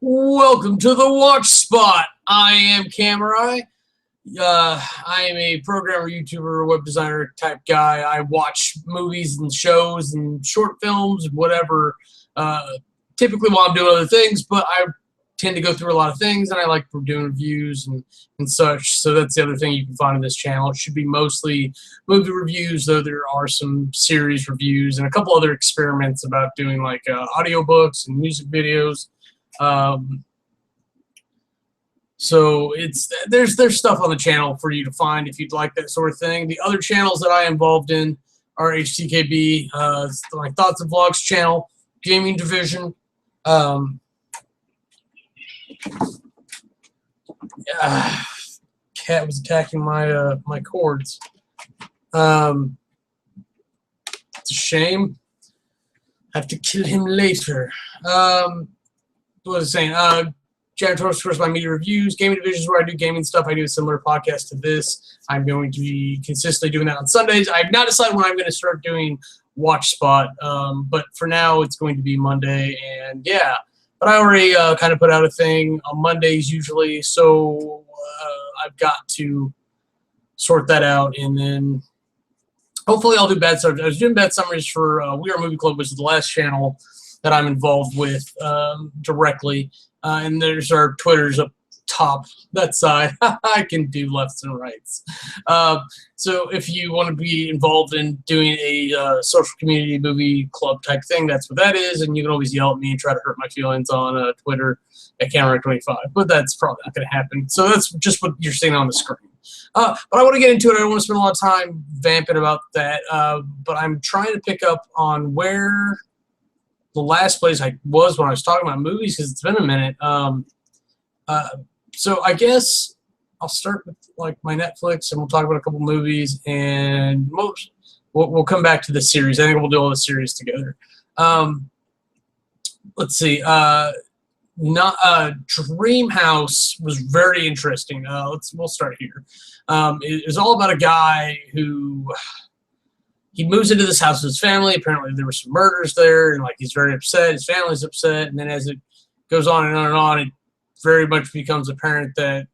Welcome to the Watch Spot. I am Kamurai. I am a programmer, YouTuber, web designer type guy. I watch movies and shows and short films, whatever, typically while I'm doing other things, but I tend to go through a lot of things, and I like doing reviews and such. So that's the other thing you can find on this channel. It should be mostly movie reviews, though there are some series reviews and a couple other experiments about doing like audiobooks and music videos. So there's stuff on the channel for you to find if you'd like that sort of thing. The other channels that I am involved in are HTKB, my Thoughts and Vlogs channel, Gaming Division. Cat was attacking my my cords. It's a shame. I have to kill him later. What was I saying? Janitorial, of course, my media reviews. Gaming Division is where I do gaming stuff. I do a similar podcast to this. I'm going to be consistently doing that on Sundays. I've not decided when I'm going to start doing Watch Spot, but for now it's going to be Monday. And yeah, but I already kind of put out a thing on Mondays usually, so I've got to sort that out, and then hopefully I'll do bad summaries. I was doing bad summaries for We Are Movie Club, which is the last channel that I'm involved with directly. And there's our Twitters up top, that side. I can do lefts and rights. So if you want to be involved in doing a social community movie club type thing, that's what that is. And you can always yell at me and try to hurt my feelings on Twitter at Kamurai25. But that's probably not going to happen. So that's just what you're seeing on the screen. But I want to get into it. I don't want to spend a lot of time vamping about that. But I'm trying to pick up on where the last place I was when I was talking about movies, because it's been a minute. So I guess I'll start with like my Netflix, and we'll talk about a couple movies, and we'll come back to the series. I think we'll do all the series together. Let's see. Dream House was very interesting. We'll start here. It was all about a guy who he moves into this house with his family. Apparently there were some murders there, and like he's very upset. His family's upset, and then as it goes on and on and on, it very much becomes apparent that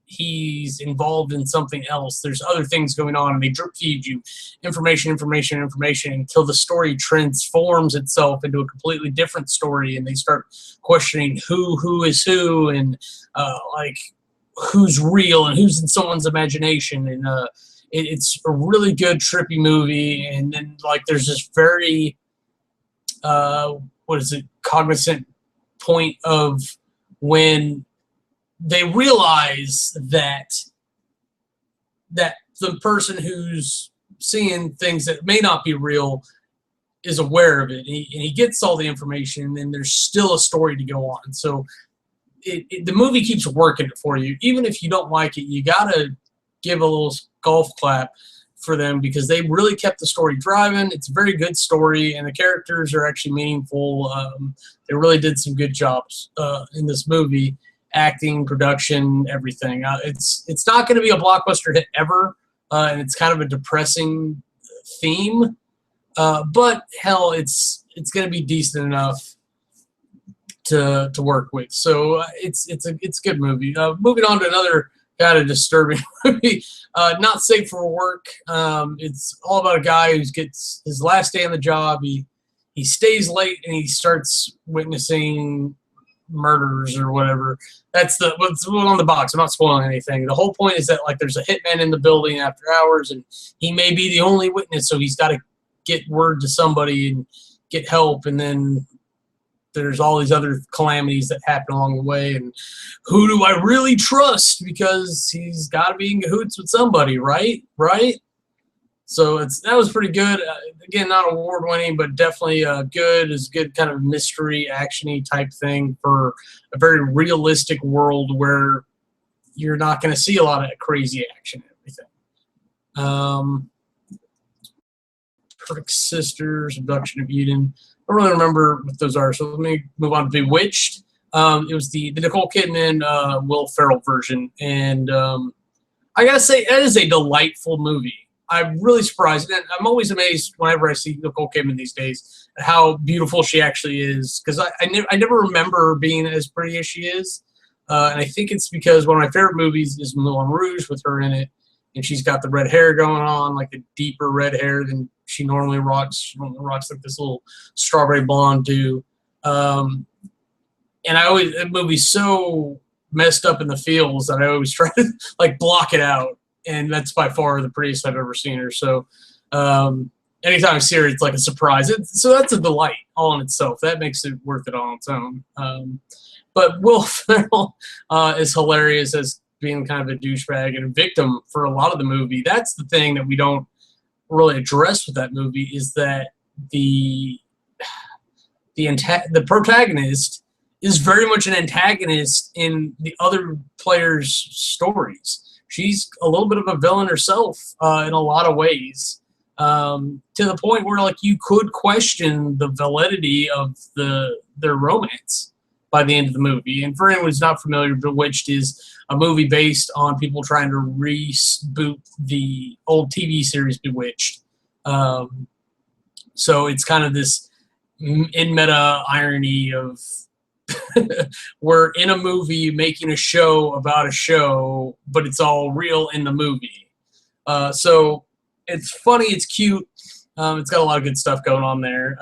he's involved in something else. There's other things going on, and they drip feed you information until the story transforms itself into a completely different story, and they start questioning who is who, and like who's real and who's in someone's imagination. And it's a really good trippy movie. And then like there's this very cognizant point of when they realize that the person who's seeing things that may not be real is aware of it, and he gets all the information, and there's still a story to go on. So the movie keeps working it for you. Even if you don't like it, you gotta give a little golf clap for them, because they really kept the story driving. It's a very good story, and the characters are actually meaningful. They really did some good jobs in this movie. Acting, production, everything. It's not going to be a blockbuster hit ever, and it's kind of a depressing theme. But hell, it's going to be decent enough to work with. So it's a good movie. Moving on to another kind of disturbing movie, Not Safe for Work. It's all about a guy who gets his last day on the job. He stays late, and he starts witnessing murders or whatever. That's what's on the box. I'm not spoiling anything. The whole point is that like there's a hitman in the building after hours, and he may be the only witness, so he's got to get word to somebody and get help. And then there's all these other calamities that happen along the way, and who do I really trust? Because he's got to be in cahoots with somebody, right? So that was pretty good. Again, not award-winning, but definitely good. It's good kind of mystery, action-y type thing for a very realistic world where you're not going to see a lot of crazy action and everything. Perfect Sisters, Abduction of Eden. I don't really remember what those are, so let me move on to Bewitched. It was the Nicole Kidman, Will Ferrell version, and I gotta say, it is a delightful movie. I'm really surprised. And I'm always amazed whenever I see Nicole Kidman these days at how beautiful she actually is. Because I never remember her being as pretty as she is. And I think it's because one of my favorite movies is Moulin Rouge with her in it. And she's got the red hair going on, like a deeper red hair than she normally rocks. She normally rocks like this little strawberry blonde do. And that movie's so messed up in the feels that I always try to like block it out. And that's by far the prettiest I've ever seen her. So anytime I see her, it's like a surprise. So that's a delight all in itself. That makes it worth it on its own. But Will Ferrell is hilarious as being kind of a douchebag and a victim for a lot of the movie. That's the thing that we don't really address with that movie, is that the protagonist is very much an antagonist in the other players' stories. She's a little bit of a villain herself in a lot of ways, to the point where like you could question the validity of their romance by the end of the movie. And for anyone who's not familiar, Bewitched is a movie based on people trying to reboot the old TV series Bewitched. So it's kind of this in meta irony of we're in a movie making a show about a show, but it's all real in the movie. So it's funny, it's cute. It's got a lot of good stuff going on there.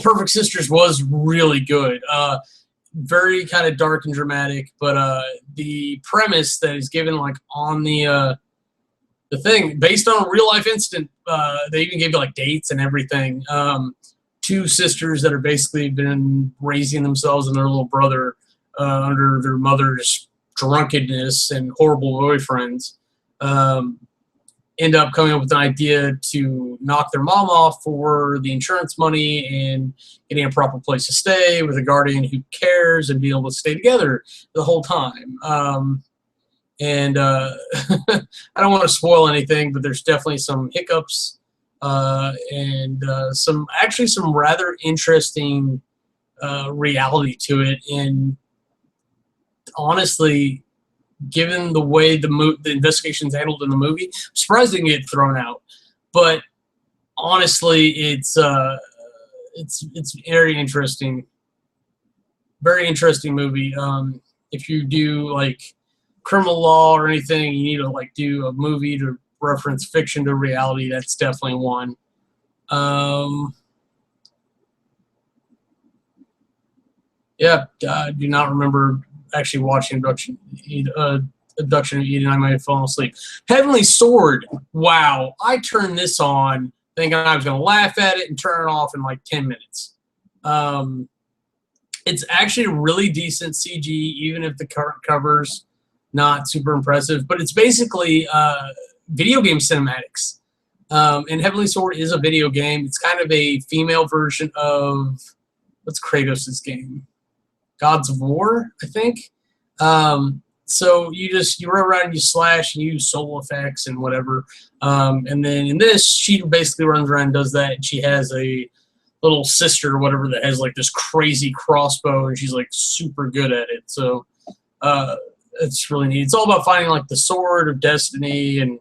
Perfect Sisters was really good. Very kind of dark and dramatic, but the premise that is given like on the thing, based on a real life incident, they even gave you like dates and everything. Two sisters that are basically been raising themselves and their little brother under their mother's drunkenness and horrible boyfriends. End up coming up with an idea to knock their mom off for the insurance money and getting a proper place to stay with a guardian who cares and being able to stay together the whole time. I don't want to spoil anything, but there's definitely some hiccups and some rather interesting reality to it. And honestly, given the way the investigation's handled in the movie, I'm surprised it didn't get thrown out. But honestly, it's very interesting. Very interesting movie. If you do like criminal law or anything, you need to like do a movie to reference fiction to reality. That's definitely one. I do not remember actually watching Abduction of Eden. I might have fallen asleep. Heavenly Sword. Wow. I turned this on thinking I was going to laugh at it and turn it off in like 10 minutes. It's actually really decent CG, even if the cover's not super impressive. But it's basically video game cinematics. And Heavenly Sword is a video game. It's kind of a female version of, what's Kratos' game? Gods of War, I think. So you run around and you slash and you use soul effects and whatever. And then in this, she basically runs around and does that. And she has a little sister or whatever that has like this crazy crossbow, and she's like super good at it. So it's really neat. It's all about finding like the sword of destiny, and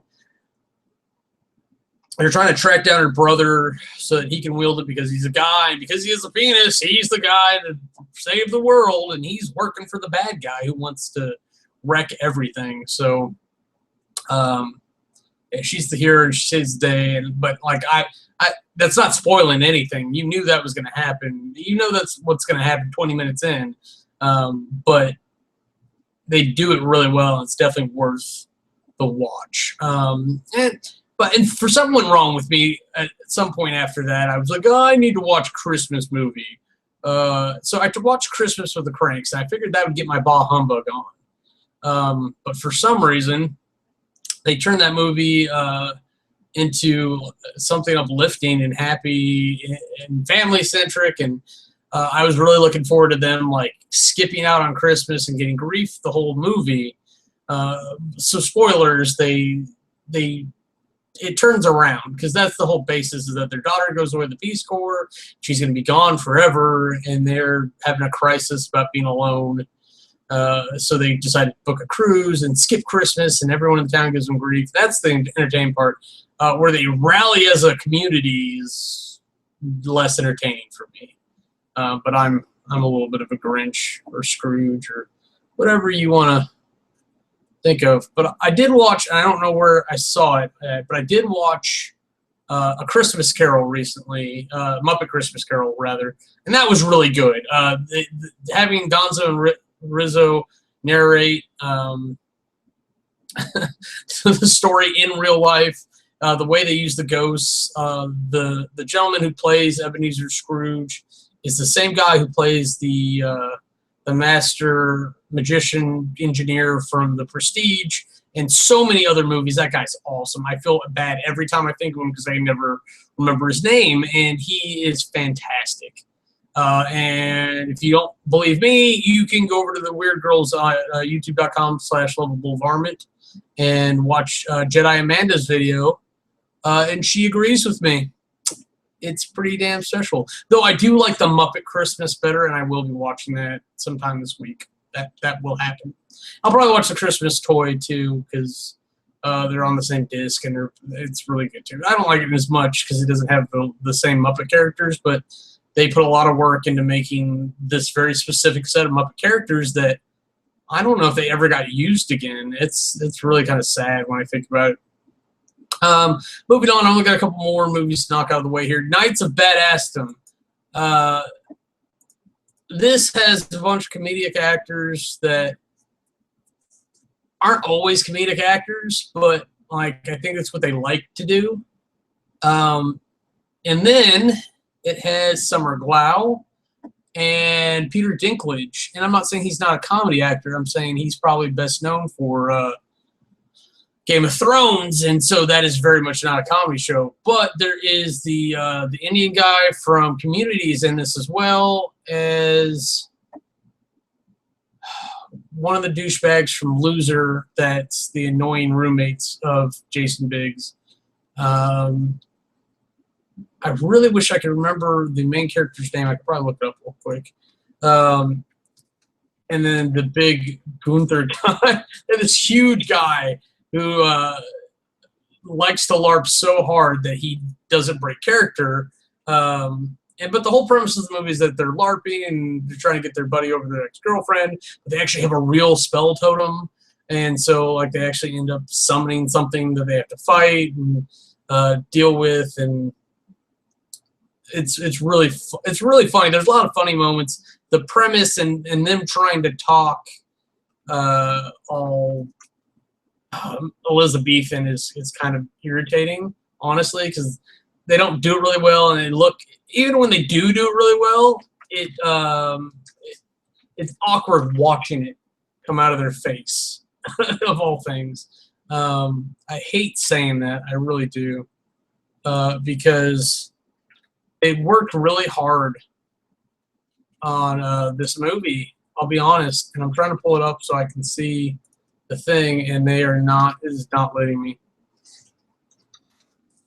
they're trying to track down her brother so that he can wield it because he's a guy, and because he has a penis, he's the guy to save the world, and he's working for the bad guy who wants to wreck everything. So she's the hero and she saves the day. But like I that's not spoiling anything. You knew that was going to happen. You know that's what's going to happen 20 minutes in. But they do it really well, and it's definitely worth the watch. And for something went wrong with me at some point after that. I was like, oh, I need to watch Christmas movie. So I watched Christmas with the Cranks, and I figured that would get my bah humbug on. But for some reason, they turned that movie into something uplifting and happy and family-centric, and I was really looking forward to them like skipping out on Christmas and getting grief the whole movie. So spoilers, it turns around, because that's the whole basis, is that their daughter goes away to the Peace Corps. She's going to be gone forever, and they're having a crisis about being alone. So they decided to book a cruise and skip Christmas, and everyone in the town gives them grief. That's the entertaining part. Where they rally as a community is less entertaining for me. But I'm a little bit of a Grinch or Scrooge or whatever you want to think of. But I did watch, I don't know where I saw it, but I did watch A Christmas Carol recently, Muppet Christmas Carol, rather, and that was really good. Having Gonzo and Rizzo narrate the story in real life, the way they use the ghosts, the gentleman who plays Ebenezer Scrooge is the same guy who plays the master magician engineer from The Prestige and so many other movies. That guy's awesome. I feel bad every time I think of him because I never remember his name, and he is fantastic. And if you don't believe me, you can go over to the Weird Girls youtube.com/lovablevarmint and watch Jedi Amanda's video, and she agrees with me. It's pretty damn special. Though I do like the Muppet Christmas better, and I will be watching that sometime this week. That will happen. I'll probably watch the Christmas Toy too, because they're on the same disc, and it's really good too. I don't like it as much because it doesn't have the same Muppet characters, but they put a lot of work into making this very specific set of Muppet characters that I don't know if they ever got used again. It's really kind of sad when I think about it. Moving on, I've only got a couple more movies to knock out of the way here. Knights of Badassdom. This has a bunch of comedic actors that aren't always comedic actors, but like I think that's what they like to do. And then it has Summer Glau and Peter Dinklage. And I'm not saying he's not a comedy actor. I'm saying he's probably best known for Game of Thrones, and so that is very much not a comedy show. But there is the Indian guy from Community is in this as well as one of the douchebags from Loser. That's the annoying roommates of Jason Biggs. I really wish I could remember the main character's name. I could probably look it up real quick. And then the big Gunther guy, this huge guy who likes to LARP so hard that he doesn't break character. But the whole premise of the movie is that they're LARPing and they're trying to get their buddy over their ex-girlfriend, but they actually have a real spell totem, and so like they actually end up summoning something that they have to fight and deal with, and it's really funny. There's a lot of funny moments. The premise and them trying to talk all Elizabethan is kind of irritating, honestly, because they don't do it really well, and even when they do it really well, it's awkward watching it come out of their face, of all things. I hate saying that, I really do, because they worked really hard on this movie, I'll be honest, and I'm trying to pull it up so I can see the thing, and it is not letting me.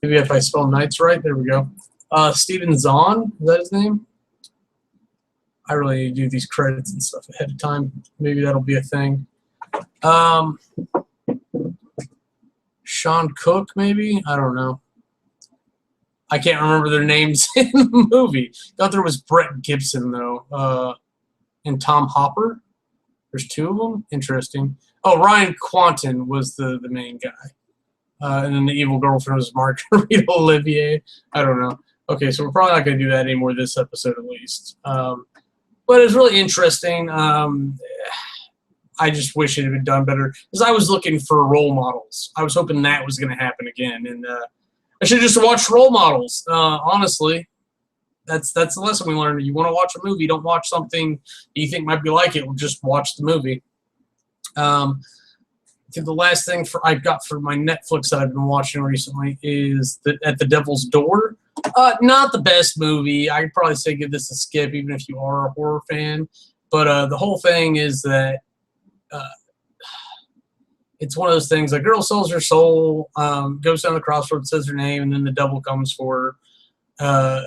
Maybe if I spell Knights right, there we go. Steven Zahn, is that his name? I really need to do these credits and stuff ahead of time. Maybe that'll be a thing. Sean Cook, maybe? I don't know. I can't remember their names in the movie. Thought there was Brett Gibson, though. And Tom Hopper. There's two of them? Interesting. Oh, Ryan Quanten was the main guy. And then the evil girlfriend was Margarita Olivier. I don't know. Okay, so we're probably not going to do that anymore this episode, at least. But it's really interesting. I just wish it had been done better, because I was looking for role models. I was hoping that was going to happen again, and I should just watch role models. Honestly, that's the lesson we learned. You want to watch a movie, don't watch something you think might be like it. Just watch the movie. I think the last thing I've got for my Netflix that I've been watching recently is At the Devil's Door. Not the best movie. I'd probably say give this a skip, even if you are a horror fan. But the whole thing is that it's one of those things. A girl sells her soul, goes down the crossroads, says her name, and then the devil comes for her.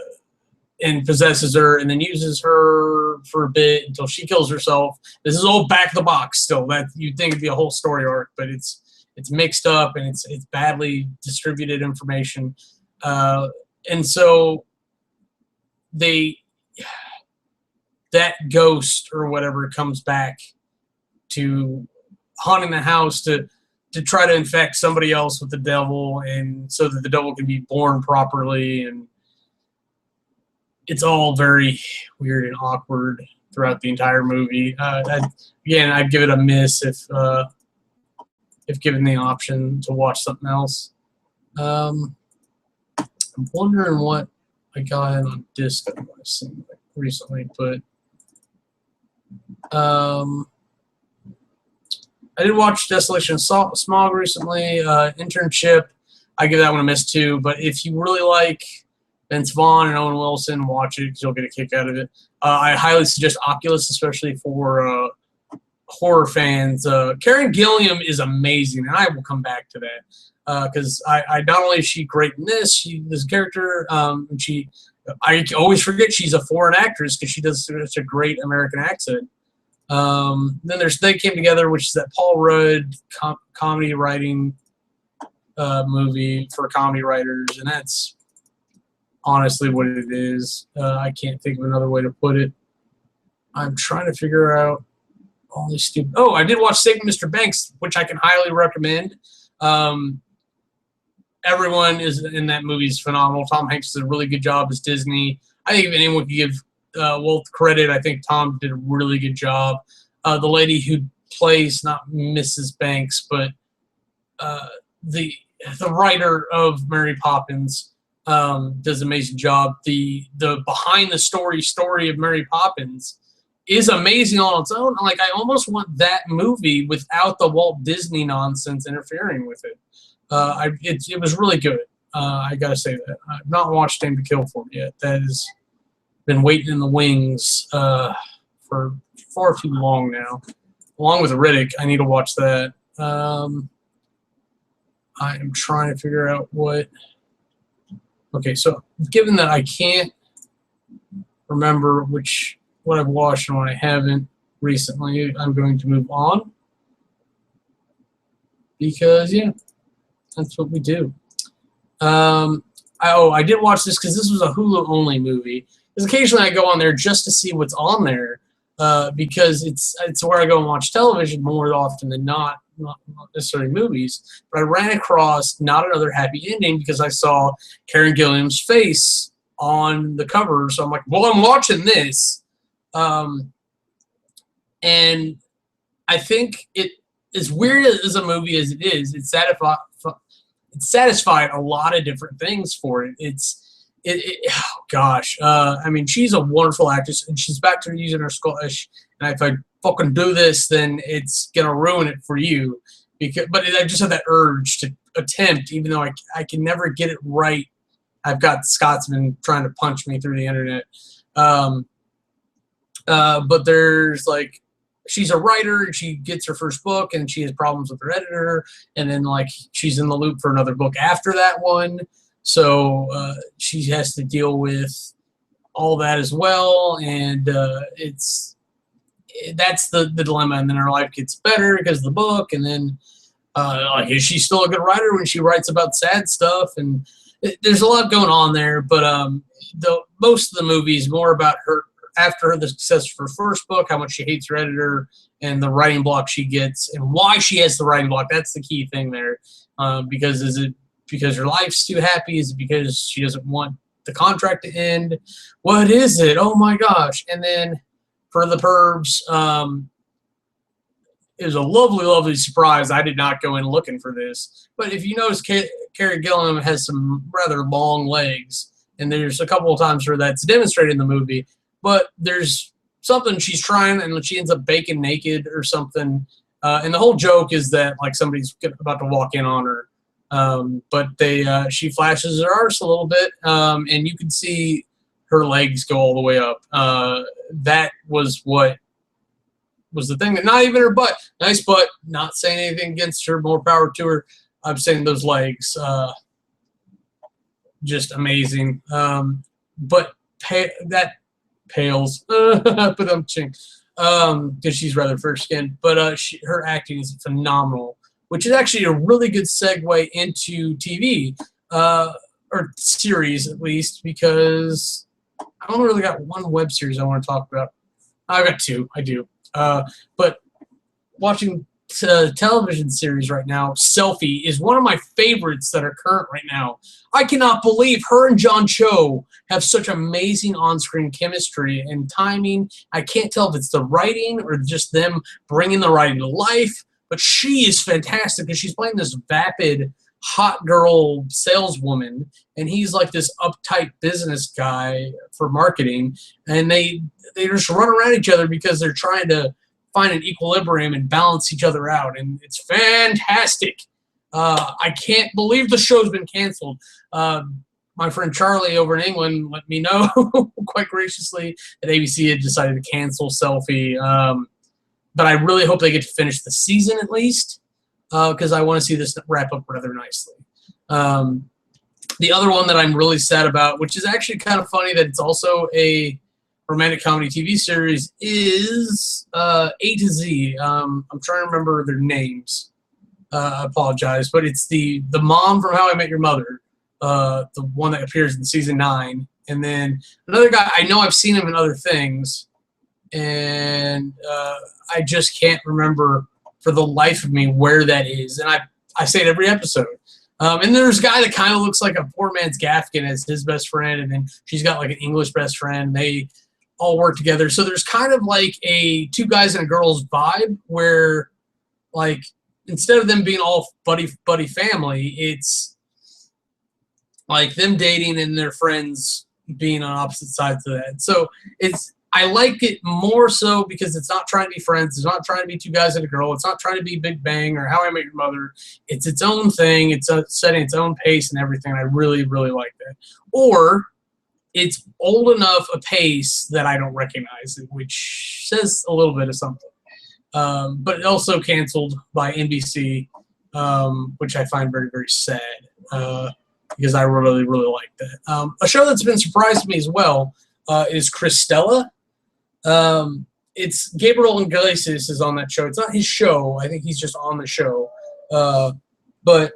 and possesses her, and then uses her for a bit until she kills herself. This is all back of the box still. That you'd think it'd be a whole story arc, but it's mixed up and it's badly distributed information. And so that ghost or whatever comes back to haunting the house to try to infect somebody else with the devil, and so that the devil can be born properly. And it's all very weird and awkward throughout the entire movie. Again, I'd give it a miss if given the option to watch something else. I'm wondering what I got in on disc that I want to see recently, but I did watch Desolation and Smog recently. Internship, I give that one a miss too. But if you really like Vince Vaughn and Owen Wilson, watch it because you'll get a kick out of it. I highly suggest Oculus, especially for horror fans. Karen Gilliam is amazing, and I will come back to that because I not only is she great in this character, and I always forget she's a foreign actress because she does such a great American accent. Then there's They Came Together, which is that Paul Rudd comedy writing movie for comedy writers, and that's honestly what it is. I can't think of another way to put it. I'm trying to figure out all these stupid. Oh, I did watch Saving Mr. Banks, which I can highly recommend. Everyone is in that movie is phenomenal. Tom Hanks does a really good job as Disney. I think if anyone could give Walt credit, I think Tom did a really good job. The lady who plays not Mrs. Banks, but the writer of Mary Poppins does an amazing job. The behind the story of Mary Poppins is amazing on its own. Like, I almost want that movie without the Walt Disney nonsense interfering with it. It was really good. I gotta say that. I've not watched Aim to Kill for me yet. That has been waiting in the wings for far too long now. Along with Riddick, I need to watch that. I am trying to figure out what. Okay, so given that I can't remember what I've watched and what I haven't recently, I'm going to move on because that's what we do. I did watch this because this was a Hulu only movie. Because occasionally I go on there just to see what's on there because it's where I go and watch television more often than not necessarily movies. But I ran across Not Another Happy Ending because I saw Karen Gilliam's face on the cover. So I'm like, well, I'm watching this. And I think it, as weird as a movie as it is, it satisfied a lot of different things for it. Oh gosh. I mean, she's a wonderful actress, and she's back to using her Scottish. And if I fucking do this, then it's gonna ruin it for you. But I just have that urge to attempt, even though I can never get it right. I've got Scotsman trying to punch me through the internet. But there's like, she's a writer and she gets her first book and she has problems with her editor, and then like she's in the loop for another book after that one. So she has to deal with all that as well, and that's the dilemma. And then her life gets better because of the book, and then like, is she still a good writer when she writes about sad stuff? And there's a lot going on there, but most of the movie is more about her after the success of her first book, how much she hates her editor and the writing block she gets, and why she has the writing block. That's the key thing there. Because is it because her life's too happy? Is it because she doesn't want the contract to end? What is it? Oh my gosh. And then for The Burbs, it was a lovely, lovely surprise. I did not go in looking for this. But if you notice, Carrie Gilliam has some rather long legs, and there's a couple of times where that's demonstrated in the movie. But there's something she's trying, and she ends up baking naked or something. And the whole joke is that like somebody's about to walk in on her. But she flashes her arse a little bit, and you can see her legs go all the way up. That was what was the thing. Not even her butt. Nice butt. Not saying anything against her. More power to her. I'm saying those legs, just amazing. But that pales, but I'm ching, because she's rather fair-skinned. But her acting is phenomenal, which is actually a really good segue into TV, or series at least, because I only really got one web series I want to talk about. I've got two, I do. But watching television series right now, Selfie, is one of my favorites that are current right now. I cannot believe her and John Cho have such amazing on-screen chemistry and timing. I can't tell if it's the writing or just them bringing the writing to life, but she is fantastic because she's playing this vapid, hot girl saleswoman, and he's like this uptight business guy for marketing, and they just run around each other because they're trying to find an equilibrium and balance each other out, and it's fantastic. I can't believe the show's been canceled. My friend Charlie over in England let me know quite graciously that ABC had decided to cancel Selfie, but I really hope they get to finish the season at least, because I want to see this wrap up rather nicely. The other one that I'm really sad about, which is actually kind of funny that it's also a romantic comedy TV series, is A to Z. I'm trying to remember their names. I apologize, but it's the mom from How I Met Your Mother, the one that appears in season 9, and then another guy. I know I've seen him in other things, and I just can't remember for the life of me where that is. And I say it every episode. And there's a guy that kind of looks like a poor man's Gaffigan as his best friend, and then she's got like an English best friend. They all work together. So there's kind of like a two guys and a girls vibe where, like, instead of them being all buddy family, it's like them dating and their friends being on opposite sides of that. So I like it more so because it's not trying to be Friends. It's not trying to be two guys and a girl. It's not trying to be Big Bang or How I Met Your Mother. It's its own thing. It's setting its own pace and everything. I really, really like that. Or it's old enough a pace that I don't recognize it, which says a little bit of something. But also canceled by NBC, which I find very, very sad, because I really, really like that. A show that's been surprised to me as well is Cristela. It's Gabriel Iglesias is on that show. It's not his show. I think he's just on the show. But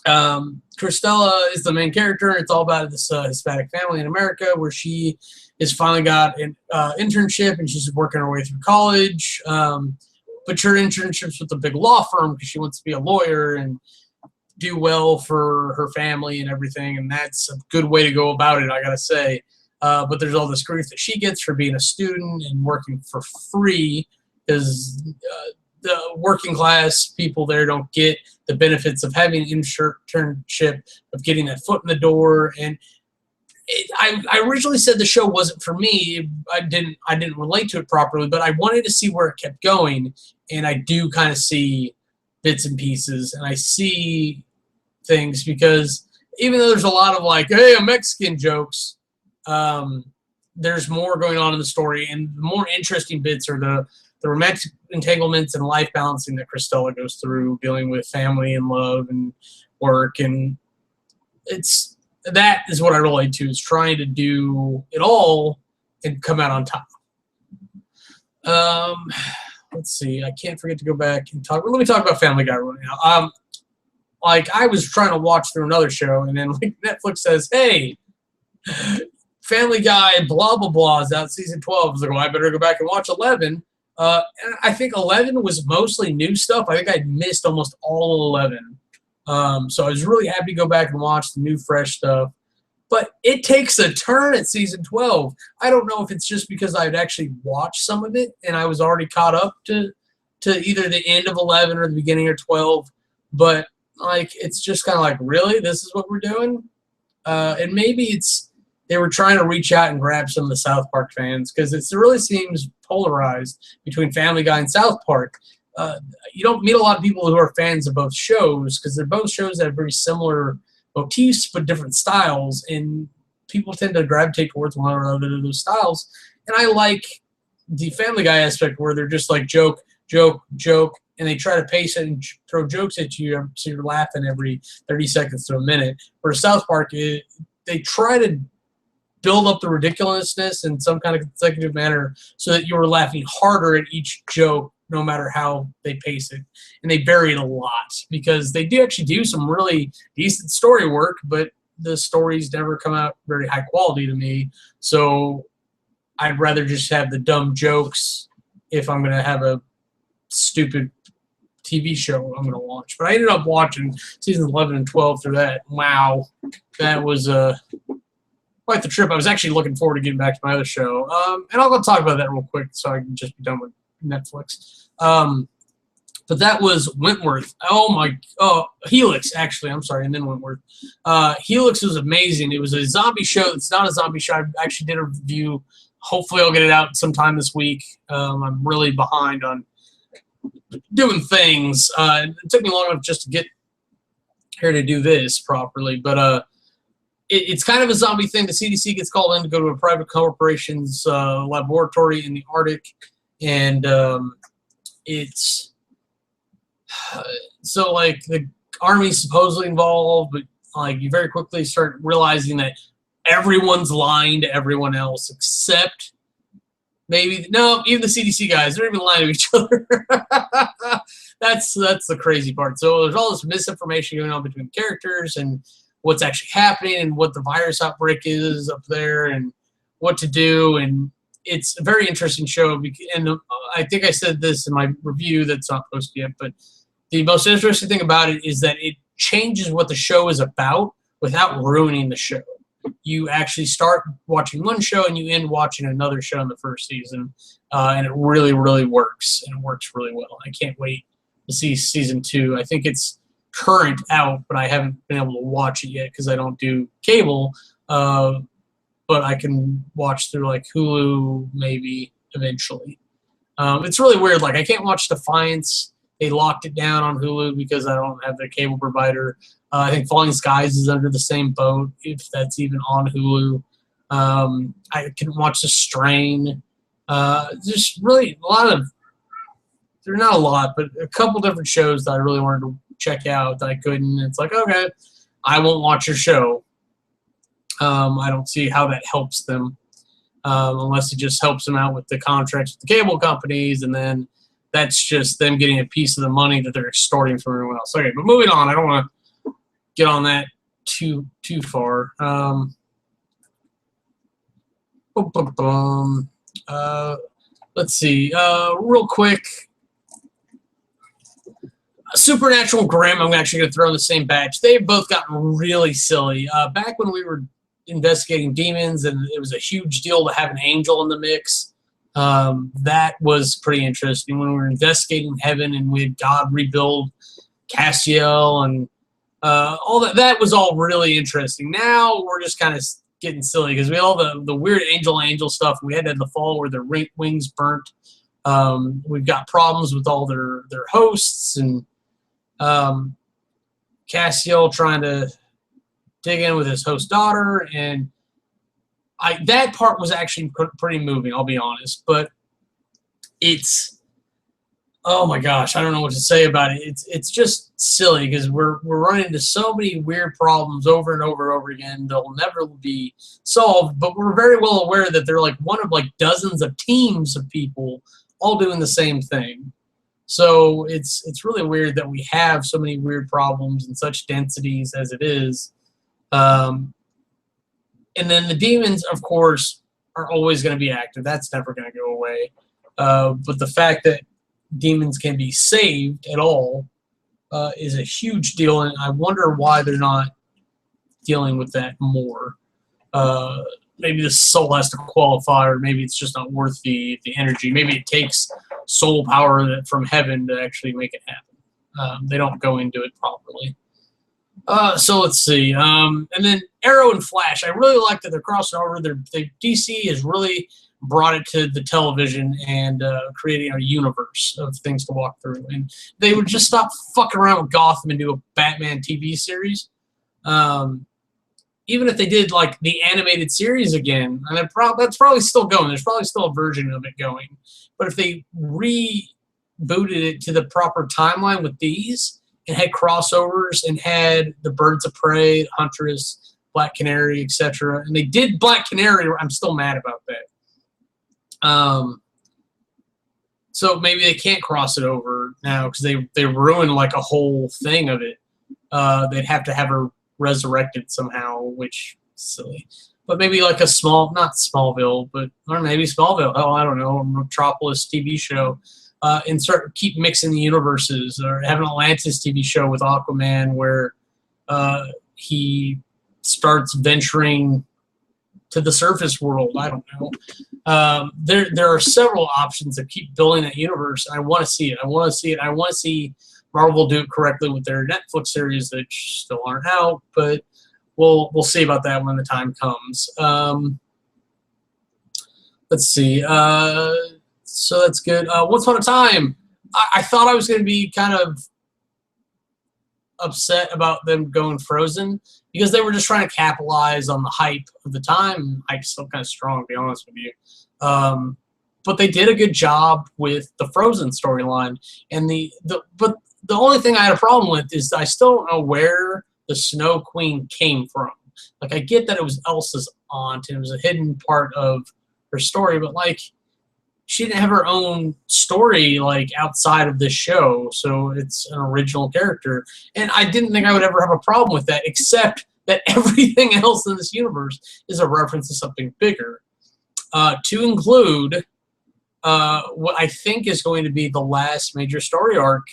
Cristela is the main character. It's all about this Hispanic family in America where she has finally got an internship and she's working her way through college. But her internship's with a big law firm because she wants to be a lawyer and do well for her family and everything. And that's a good way to go about it, I gotta say. But there's all this grief that she gets for being a student and working for free because the working class people there don't get the benefits of having an internship, of getting that foot in the door. And I originally said the show wasn't for me. I didn't relate to it properly, but I wanted to see where it kept going. And I do kind of see bits and pieces, and I see things because even though there's a lot of like, hey, I'm Mexican jokes, there's more going on in the story, and the more interesting bits are the romantic entanglements and life balancing that Cristela goes through, dealing with family and love and work, and that is what I relate to, is trying to do it all and come out on top. Let's see, I can't forget to go back and talk. Let me talk about Family Guy right now. Like, I was trying to watch through another show, and then like Netflix says, hey, Family Guy, blah, blah, blah, is out season 12. I was like, well, I better go back and watch 11. And I think 11 was mostly new stuff. I think I missed almost all of 11. So I was really happy to go back and watch the new, fresh stuff. But it takes a turn at season 12. I don't know if it's just because I'd actually watched some of it and I was already caught up to either the end of 11 or the beginning of 12. But, like, it's just kind of like, really? This is what we're doing? And maybe they were trying to reach out and grab some of the South Park fans because it really seems polarized between Family Guy and South Park. You don't meet a lot of people who are fans of both shows because they're both shows that have very similar motifs but different styles, and people tend to gravitate towards one or other of those styles. And I like the Family Guy aspect where they're just like joke, joke, joke, and they try to pace it and throw jokes at you so you're laughing every 30 seconds to a minute. Where South Park, they try to build up the ridiculousness in some kind of consecutive manner so that you were laughing harder at each joke, no matter how they pace it. And they vary it a lot because they do actually do some really decent story work, but the stories never come out very high quality to me. So I'd rather just have the dumb jokes if I'm going to have a stupid TV show I'm going to watch. But I ended up watching seasons 11 and 12 through that. Wow. That was quite the trip. I was actually looking forward to getting back to my other show. And I'll go talk about that real quick so I can just be done with Netflix. But that was Wentworth. Helix, actually. I'm sorry, and then Wentworth. Helix was amazing. It was a zombie show. It's not a zombie show. I actually did a review. Hopefully I'll get it out sometime this week. I'm really behind on doing things. It took me long enough just to get here to do this properly. But it's kind of a zombie thing. The CDC gets called in to go to a private corporation's laboratory in the Arctic. And it's... So, like, the Army's supposedly involved, but, like, you very quickly start realizing that everyone's lying to everyone else except maybe... No, even the CDC guys. They're even lying to each other. That's the crazy part. So there's all this misinformation going on between characters and what's actually happening and what the virus outbreak is up there and what to do. And it's a very interesting show. And I think I said this in my review that's not posted yet, but the most interesting thing about it is that it changes what the show is about without ruining the show. You actually start watching one show and you end watching another show in the first season, and it really, really works, and it works really well. I can't wait to see season 2. I think it's current out, but I haven't been able to watch it yet because I don't do cable, but I can watch through like Hulu maybe eventually. It's really weird. Like, I can't watch Defiance. They locked it down on Hulu because I don't have their cable provider. I think Falling Skies is under the same boat, if that's even on Hulu. I can watch The Strain. Just really a lot of, they're not a lot, but a couple different shows that I really wanted to check out that I couldn't. It's like, okay, I won't watch your show. I don't see how that helps them, unless it just helps them out with the contracts with the cable companies, and then that's just them getting a piece of the money that they're extorting from everyone else. Okay, but moving on. I don't want to get on that too far. Let's see. Real quick. Supernatural and Grimm, I'm actually going to throw in the same batch. They've both gotten really silly. Back when we were investigating demons and it was a huge deal to have an angel in the mix, that was pretty interesting. When we were investigating heaven and we had God rebuild Castiel and all that was all really interesting. Now we're just kind of getting silly because we had all the weird angel stuff. We had to have the fall where their wings burnt. We've got problems with all their hosts and Castiel trying to dig in with his host daughter, and that part was actually pretty moving, I'll be honest. But it's, oh my gosh, I don't know what to say about it. It's just silly because we're running into so many weird problems over and over and over again. They'll never be solved, but we're very well aware that they're like one of like dozens of teams of people all doing the same thing. So it's really weird that we have so many weird problems and such densities as it is. And then the demons, of course, are always going to be active. That's never going to go away. But the fact that demons can be saved at all is a huge deal, and I wonder why they're not dealing with that more. Maybe the soul has to qualify, or maybe it's just not worth the energy. Maybe it takes soul power from heaven to actually make it happen. They don't go into it properly. So let's see. And then Arrow and Flash. I really like that they're crossing over. DC has really brought it to the television and creating a universe of things to walk through. And they would just stop fucking around with Gotham and do a Batman TV series. Even if they did like the animated series again, and that's probably still going. There's probably still a version of it going. But if they rebooted it to the proper timeline with these and had crossovers and had the Birds of Prey, Huntress, Black Canary, etc. And they did Black Canary. I'm still mad about that. So maybe they can't cross it over now because they ruined like a whole thing of it. They'd have to have her resurrected somehow, which is silly. But maybe like a not Smallville, or maybe Smallville. Oh, I don't know, a Metropolis TV show. And keep mixing the universes, or have an Atlantis TV show with Aquaman where he starts venturing to the surface world. I don't know. There are several options that keep building that universe. I want to see it. I want to see it. I want to see Marvel do it correctly with their Netflix series that still aren't out, but we'll see about that when the time comes. Let's see. So that's good. Once Upon a Time, I thought I was going to be kind of upset about them going Frozen because they were just trying to capitalize on the hype of the time. Hype's still kind of strong, to be honest with you. But they did a good job with the Frozen storyline. And but the only thing I had a problem with is I still don't know where the Snow Queen came from. Like, I get that it was Elsa's aunt and it was a hidden part of her story, but like, she didn't have her own story like outside of this show, so it's an original character. And I didn't think I would ever have a problem with that, except that everything else in this universe is a reference to something bigger. To include what I think is going to be the last major story arc,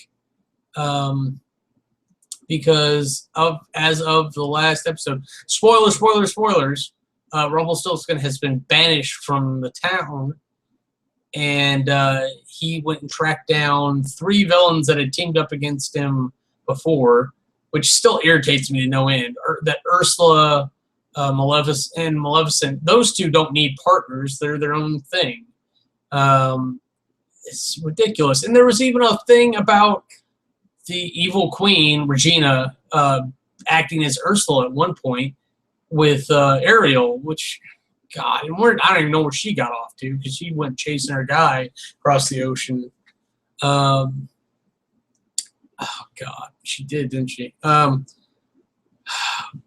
because as of the last episode, spoilers, Rumpelstiltskin has been banished from the town. And he went and tracked down 3 villains that had teamed up against him before, which still irritates me to no end. That Ursula, Maleficent, those 2 don't need partners. They're their own thing. It's ridiculous. And there was even a thing about the evil queen, Regina, acting as Ursula at one point with Ariel, which... God, and I don't even know where she got off to because she went chasing her guy across the ocean. Oh, God, she did, didn't she? And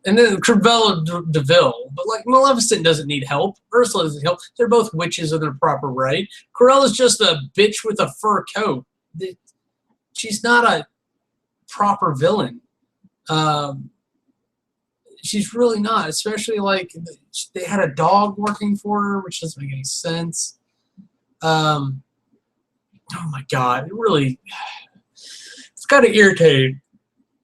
then Cruella de Vil. But, like, Maleficent doesn't need help. Ursula doesn't help. They're both witches in their proper right. Cruella's just a bitch with a fur coat. She's not a proper villain. She's really not, especially like they had a dog working for her, which doesn't make any sense. Oh my God, it's kind of irritating.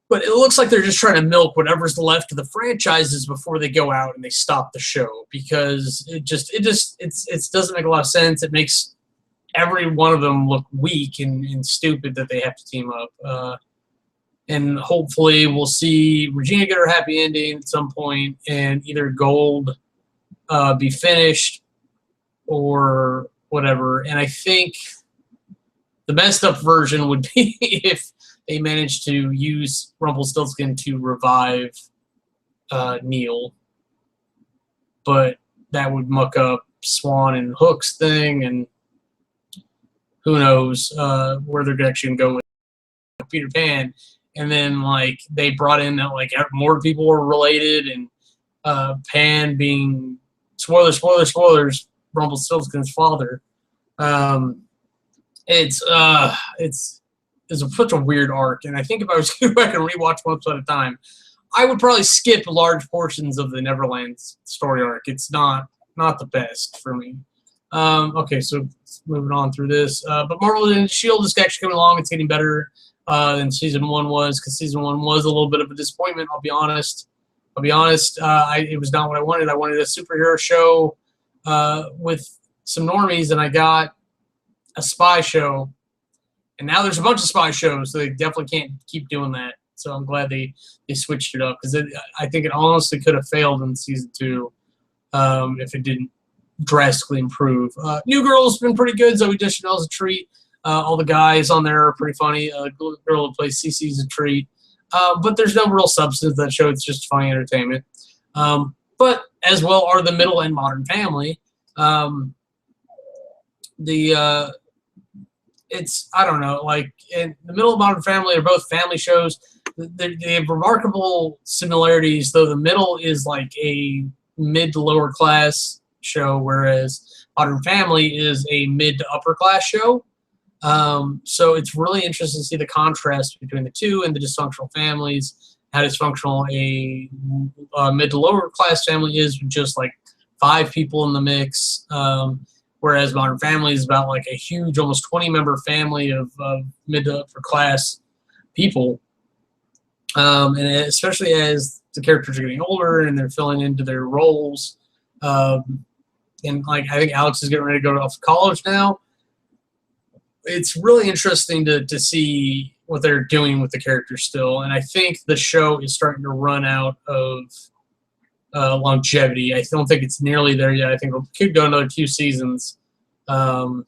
But it looks like they're just trying to milk whatever's left of the franchises before they go out and they stop the show, because it doesn't make a lot of sense. It makes every one of them look weak and stupid that they have to team up. And hopefully we'll see Regina get her happy ending at some point, and either Gold be finished or whatever. And I think the messed up version would be if they managed to use Rumpelstiltskin to revive Neil. But that would muck up Swan and Hook's thing, and who knows where they're actually going to go with Peter Pan. And then, like, they brought in that, like, more people were related, and Pan being, spoilers, Rumpelstiltskin's father. It's such a weird arc, and I think if I was to go back and rewatch one episode at a time, I would probably skip large portions of the Neverland story arc. It's not the best for me. Okay, so moving on through this. But Marvel and S.H.I.E.L.D. is actually coming along. It's getting better than Season 1 was, because Season 1 was a little bit of a disappointment, I'll be honest. It was not what I wanted. I wanted a superhero show with some normies, and I got a spy show. And now there's a bunch of spy shows, so they definitely can't keep doing that. So I'm glad they switched it up, because I think it honestly could have failed in Season 2 if it didn't drastically improve. New Girl's been pretty good. Zoe Deschanel's a treat. All the guys on there are pretty funny. Girl who plays Cece's a treat. But there's no real substance to that show. It's just funny entertainment. But as well are The Middle and Modern Family. It's, I don't know, like, in The Middle and Modern Family are both family shows. they have remarkable similarities, though the middle is like a mid to lower class show, whereas Modern Family is a mid to upper class show. So it's really interesting to see the contrast between the two and the dysfunctional families, how dysfunctional a mid to lower class family is with just like 5 people in the mix. Whereas Modern Family is about like a huge, almost 20-member family of mid to upper class people. And especially as the characters are getting older and they're filling into their roles. And like I think Alex is getting ready to go off to college now. It's really interesting to see what they're doing with the characters still. And I think the show is starting to run out of longevity. I don't think it's nearly there yet. I think it could go another 2 seasons. But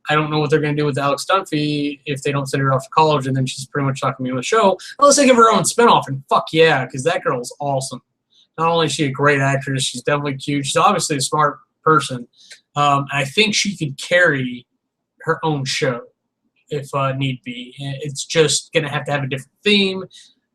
I don't know what they're going to do with Alex Dunphy if they don't send her off to college and then she's pretty much not going to be on the show. Unless they give her own spinoff, and fuck yeah, because that girl is awesome. Not only is she a great actress, she's definitely cute. She's obviously a smart person. I think she could carry her own show if need be. It's just going to have a different theme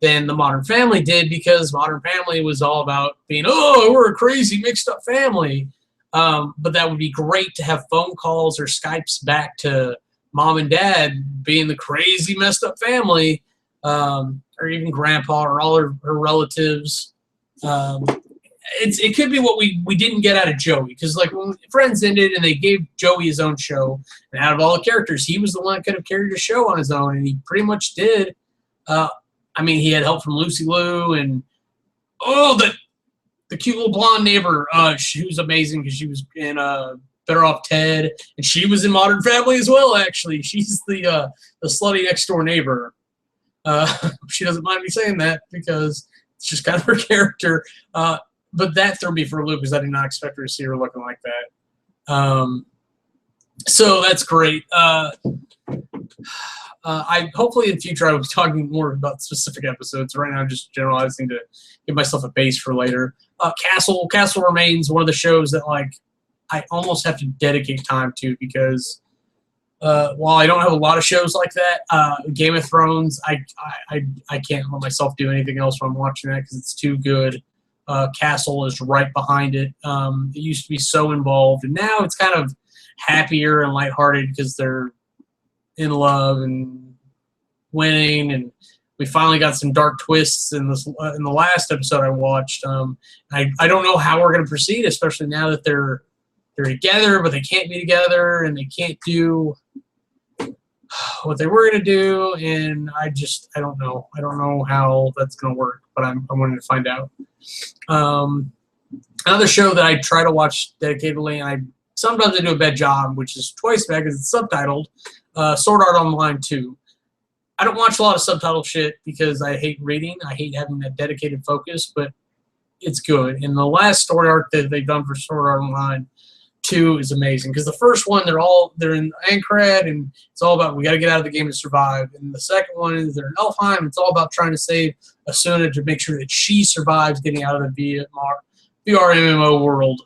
than the Modern Family did, because Modern Family was all about being, oh, we're a crazy mixed up family. But that would be great to have phone calls or Skypes back to mom and dad being the crazy messed up family, or even grandpa or all her relatives. It could be what we didn't get out of Joey, because like when Friends ended and they gave Joey his own show, and out of all the characters, he was the one that could have carried a show on his own, and he pretty much did. I mean, he had help from Lucy Liu and the cute little blonde neighbor. She was amazing because she was in Better Off Ted, and she was in Modern Family as well. Actually, she's the slutty next door neighbor. She doesn't mind me saying that because it's just kind of her character. But that threw me for a loop because I did not expect her to see her looking like that. So that's great. I hopefully in future I will be talking more about specific episodes. Right now I'm just generalizing to give myself a base for later. Castle remains one of the shows that like I almost have to dedicate time to, because while I don't have a lot of shows like that, Game of Thrones, I can't let myself do anything else when I'm watching that because it's too good. Castle is right behind it. It used to be so involved, and now it's kind of happier and lighthearted because they're in love and winning, and we finally got some dark twists in the last episode I watched. I don't know how we're going to proceed, especially now that they're together, but they can't be together, and they can't do what they were going to do, and I don't know. I don't know how that's going to work, but I'm wanting to find out. Another show that I try to watch dedicatedly, and sometimes I do a bad job, which is twice bad because it's subtitled, Sword Art Online 2. I don't watch a lot of subtitle shit because I hate reading. I hate having that dedicated focus, but it's good. And the last story arc that they've done for Sword Art Online 2 is amazing, because the first one they're in Ankrad, and it's all about we got to get out of the game to survive. And the second one is they're in Elfheim. It's all about trying to save Asuna to make sure that she survives getting out of the VR MMO world,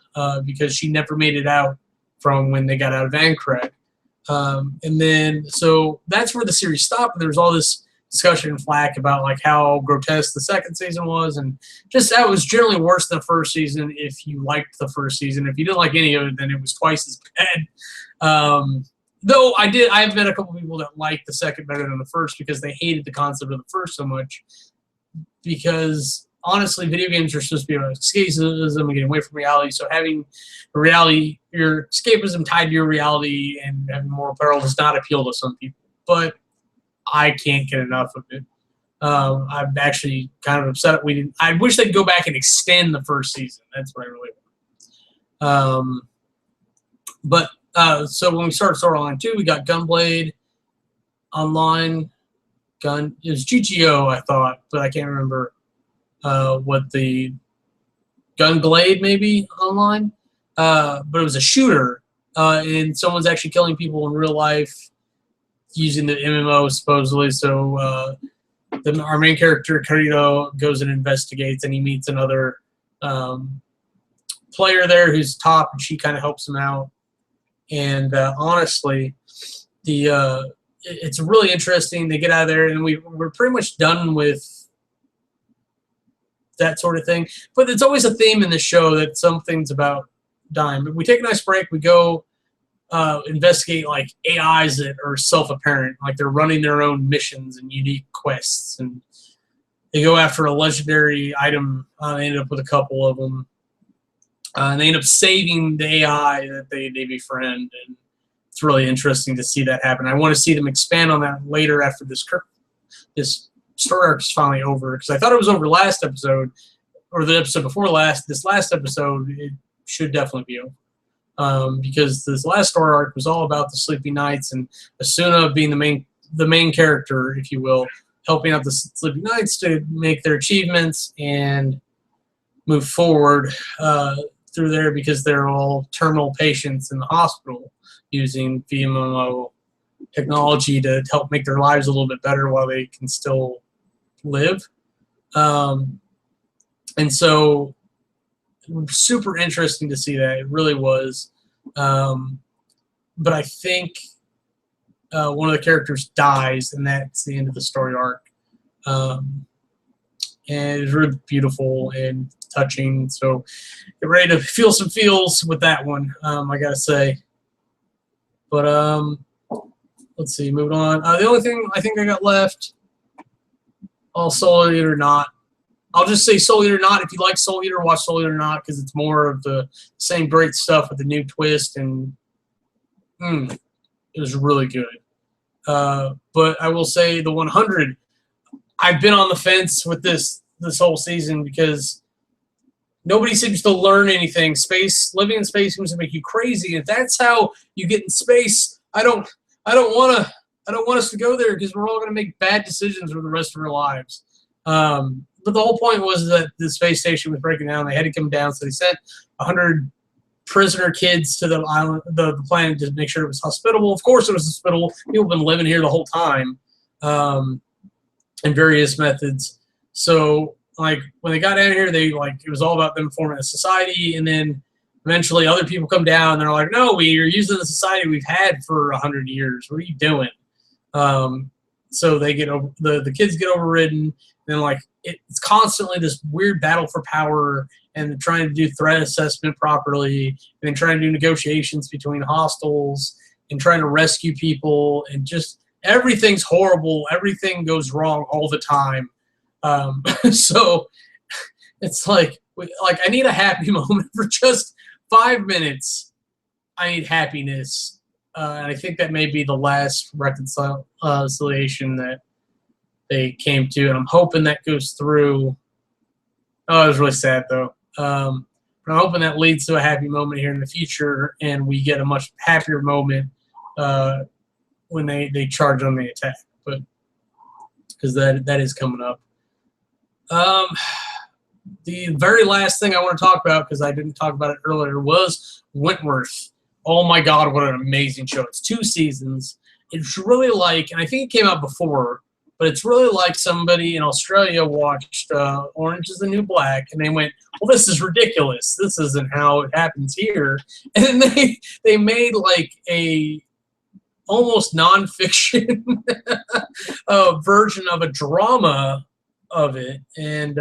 because she never made it out from when they got out of Ankrad. And then so that's where the series stopped. There was all this discussion and flack about like how grotesque the second season was, and just that was generally worse than the first season if you liked the first season. If you didn't like any of it, then it was twice as bad. Though I've met a couple people that liked the second better than the first because they hated the concept of the first so much, because honestly video games are supposed to be about escapism and getting away from reality, so having your escapism tied to your reality and having moral peril does not appeal to some people, but I can't get enough of it. I'm actually kind of upset we didn't. I wish they'd go back and extend the first season. That's what I really want. So when we started Sword Art Online 2, we got Gunblade Online. It was GGO, I thought, but I can't remember what the Gunblade maybe online. But it was a shooter, and someone's actually killing people in real life using the MMO supposedly. So our main character Kirito goes and investigates, and he meets another player there who's top, and she kind of helps him out. And honestly, it it's really interesting. They get out of there, and we're pretty much done with that sort of thing. But it's always a theme in the show that something's about dying. But we take a nice break. We go investigate like AIs that are self-apparent, like they're running their own missions and unique quests, and they go after a legendary item. They end up with a couple of them, and they end up saving the AI that they befriend, and it's really interesting to see that happen. I want to see them expand on that later after this story arc is finally over, because I thought it was over last episode, or the episode before last. This last episode, it should definitely be over, because this last story arc was all about the Sleepy Knights and Asuna being the main character, if you will, helping out the Sleepy Knights to make their achievements and move forward through there, because they're all terminal patients in the hospital using VMO technology to help make their lives a little bit better while they can still live. And so super interesting to see that. It really was. But I think one of the characters dies, and that's the end of the story arc. And it's really beautiful and touching. So get ready to feel some feels with that one, I gotta say. But let's see, moving on. The only thing I think I got left, Soul Eater or not. I'll just say Soul Eater or not. If you like Soul Eater, watch Soul Eater or not, because it's more of the same great stuff with the new twist, and it was really good. But I will say the 100, I've been on the fence with this whole season, because nobody seems to learn anything. Living in space seems to make you crazy. If that's how you get in space, I don't want us to go there, because we're all going to make bad decisions for the rest of our lives. But the whole point was that the space station was breaking down. They had to come down, so they sent 100 prisoner kids to the island, the planet, to make sure it was hospitable. Of course, it was hospitable. People have been living here the whole time, in various methods. So, like, when they got out of here, it was all about them forming a society, and then eventually other people come down, and they're like, no, we're using the society we've had for 100 years. What are you doing? So they get over, the kids get overridden, and like it's constantly this weird battle for power, and trying to do threat assessment properly, and then trying to do negotiations between hostiles, and trying to rescue people, and just everything's horrible. Everything goes wrong all the time. So it's like I need a happy moment for just 5 minutes. I need happiness. And I think that may be the last reconciliation that they came to, and I'm hoping that goes through. Oh, it was really sad, though. But I'm hoping that leads to a happy moment here in the future, and we get a much happier moment when they charge on the attack. But because that is coming up. The very last thing I want to talk about, because I didn't talk about it earlier, was Wentworth. Oh my God, what an amazing show. It's 2 seasons. It's really like, and I think it came out before, but it's really like somebody in Australia watched Orange is the New Black, and they went, well, this is ridiculous. This isn't how it happens here. And then they made like a almost nonfiction version of a drama of it. And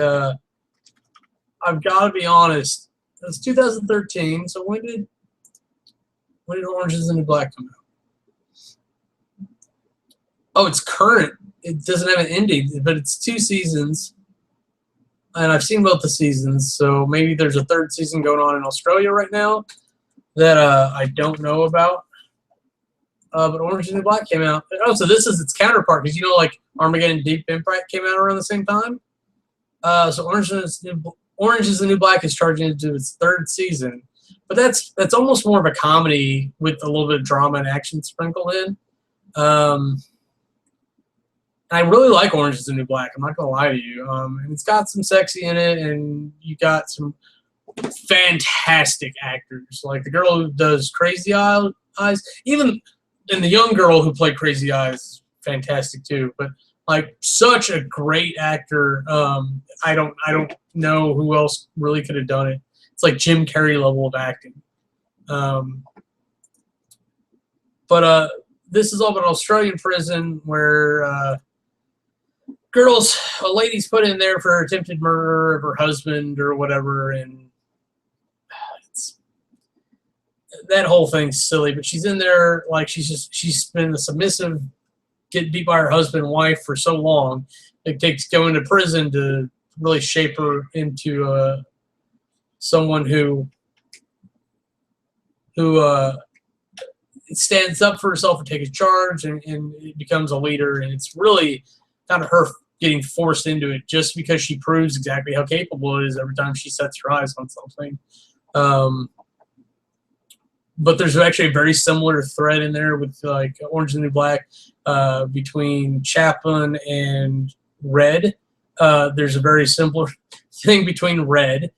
I've got to be honest, it was 2013, so when did Orange is the New Black come out? Oh, it's current. It doesn't have an ending, but it's 2 seasons. And I've seen both the seasons, so maybe there's a 3rd season going on in Australia right now that I don't know about. But Orange is the New Black came out. Oh, so this is its counterpart, because like Armageddon Deep Impact came out around the same time. So Orange is the New Black is charging into its 3rd season. But that's almost more of a comedy with a little bit of drama and action sprinkled in. I really like Orange is the New Black. I'm not going to lie to you. And it's got some sexy in it, and you got some fantastic actors. Like the girl who does Crazy Eyes, even and the young girl who played Crazy Eyes, fantastic too. But like such a great actor. I don't know who else really could have done it. It's like Jim Carrey level of acting. But this is all about an Australian prison where a lady's put in there for attempted murder of her husband or whatever, and that whole thing's silly. But she's in there like she's been a submissive, getting beat by her husband and wife for so long. It takes going to prison to really shape her into someone who stands up for herself and takes charge and it becomes a leader. And it's really kind of her getting forced into it just because she proves exactly how capable it is every time she sets her eyes on something. But there's actually a very similar thread in there with like Orange is the New Black between Chaplin and Red. There's a very similar thing between Red,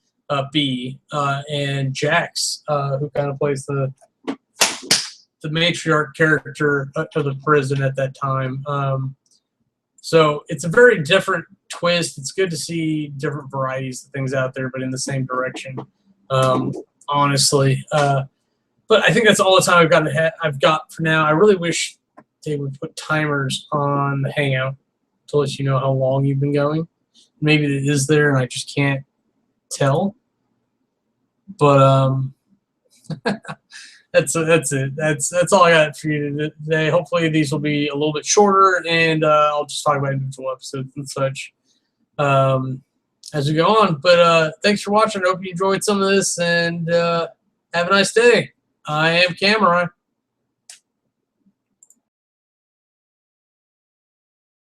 B, and Jax, who kind of plays the matriarch character of the prison at that time. So it's a very different twist. It's good to see different varieties of things out there, but in the same direction, honestly. But I think that's all the time I've got for now. I really wish they would put timers on the Hangout to let you know how long you've been going. Maybe it is there and I just can't tell. But that's it. That's all I got for you today. Hopefully these will be a little bit shorter, and I'll just talk about individual episodes and such as we go on. But thanks for watching. I hope you enjoyed some of this, and have a nice day. I am Kamurai.